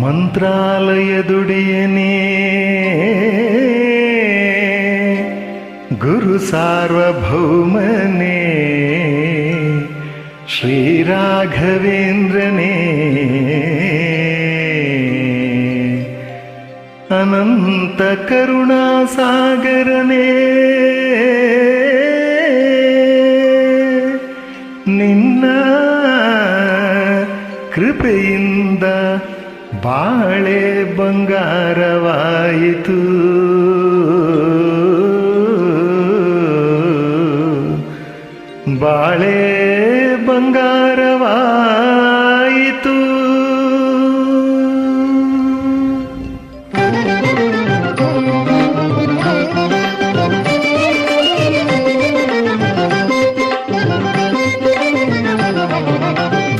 ಮಂತ್ರಾಲಯದುಡಿಯನೇ ಗುರು ಸಾರ್ವಭೌಮನೇ ಶ್ರೀರಾಘವೇಂದ್ರನೇ ಅನಂತ ಕರುಣಾಸಾಗರನೇ ನಿನ್ನ ಕೃಪೆಯಿಂದ ಬಾಳೆ ಬಂಗಾರವಾಯಿತು ಬಾಳೆ ಬಂಗಾರವಾಯಿತು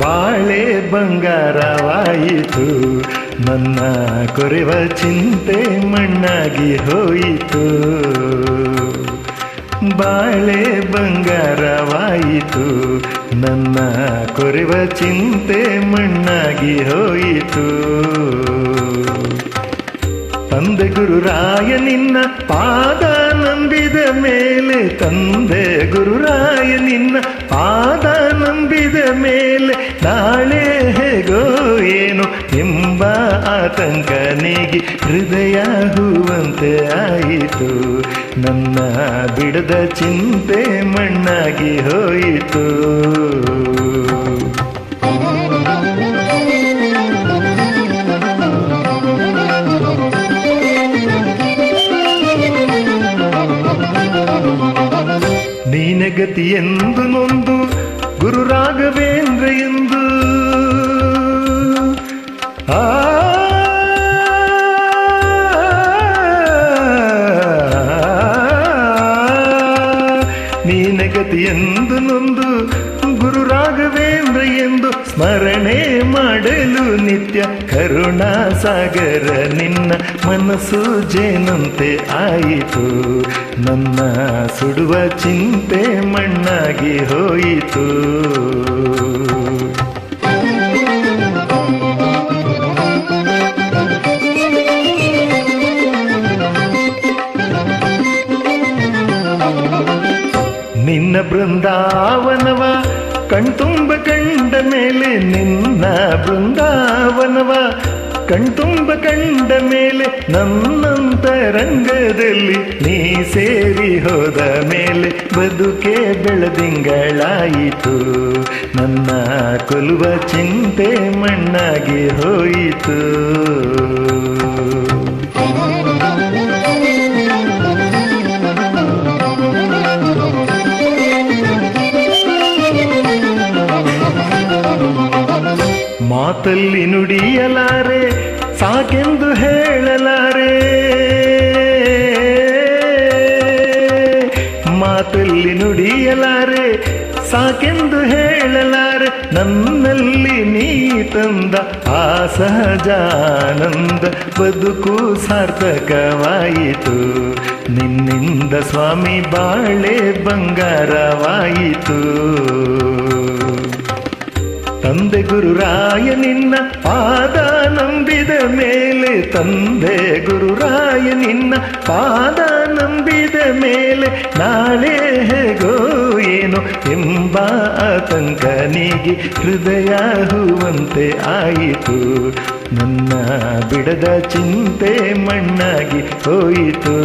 ಬಾಳೆ ಬಂಗಾರವಾಯಿತು ನನ್ನ ಕೊರೆವ ಚಿಂತೆ ಮಣ್ಣಾಗಿ ಹೋಯಿತು ಬಾಳೆ ಬಂಗಾರವಾಯಿತು ನನ್ನ ಕೊರೆವ ಚಿಂತೆ ಮಣ್ಣಾಗಿ ಹೋಯಿತು ತಂದೆ ಗುರುರಾಯ ನಿನ್ನ ಪಾದ ನಂಬಿದ ಮೇಲೆ ತಂದೆ ಗುರುರಾಯ ನಿನ್ನ ಪಾದ ನಂಬಿದ ಮೇಲೆ ನಾಳೆ ಹೇಗೋ ಏನು ಎಂಬ ಆತಂಕ ನೀಗಿ ಹೃದಯ ಹೂವಂತೆ ಆಯಿತು ನನ್ನ ಬಿಡದ ಚಿಂತೆ ಮಣ್ಣಾಗಿ ಹೋಯಿತು ನೀನೆ ಗತಿ ಎಂದು ನೊಂದು ಗುರು ರಾಘವೇಂದ್ರ ಎಂದು ನೀನೆ ಗತಿ ಎಂದು ನೊಂದು ಗುರು ರಾಘವೇಂದ್ರ ಎಂದು ಸ್ಮರಣೆ ಮಾಡಲು ನಿತ್ಯ ಕರುಣಾಸಾಗರ ನಿನ್ನ ಮನಸ್ಸು ಜೇನಂತೆ ಆಯಿತು ನನ್ನ ಸುಡುವ ಚಿಂತೆ ಮಣ್ಣಾಗಿ ಹೋಯಿತು ನಿನ್ನ ಬೃಂದಾವನವ ಕಣ್ತುಂಬ ಕಂಡ ಮೇಲೆ ನಿನ್ನ ಬೃಂದಾವನವ ಕಣ್ತುಂಬ ಕಂಡ ಮೇಲೆ ನನ್ನಂತರಂಗದಲ್ಲಿ ನೀ ಸೇರಿ ಹೋದ ಮೇಲೆ ಬದುಕೆ ಬೆಳದಿಂಗಳಾಯಿತು ನನ್ನ ಕೊಲ್ಲುವ ಚಿಂತೆ ಮಣ್ಣಾಗಿ ಹೋಯಿತು ಮಾತಲ್ಲಿ ನುಡಿಯಲಾರೆ ಸಾಕೆಂದು ಹೇಳಲಾರೆ ಮಾತಲ್ಲಿ ನುಡಿಯಲಾರೆ ಸಾಕೆಂದು ಹೇಳಲಾರೆ ನನ್ನಲ್ಲಿ ನೀ ತಂದ ಆ ಸಹಜಾನಂದ ಬದುಕು ಸಾರ್ಥಕವಾಯಿತು ನಿನ್ನಿಂದ ಸ್ವಾಮಿ ಬಾಳೆ ಬಂಗಾರವಾಯಿತು ತಂದೆ ಗುರುರಾಯ ನಿನ್ನ ಪಾದ ನಂಬಿದ ಮೇಲೆ ತಂದೆ ಗುರುರಾಯ ನಿನ್ನ ಪಾದ ನಂಬಿದ ಮೇಲೆ ನಾಳೆ ಹೇಗೋ ಏನು ಎಂಬ ಆತಂಕ ನೀಗಿ ಹೃದಯ ಹೂವಂತೆ ಆಯಿತು ನನ್ನ ಬಿಡದ ಚಿಂತೆ ಮಣ್ಣಾಗಿ ಹೋಯಿತು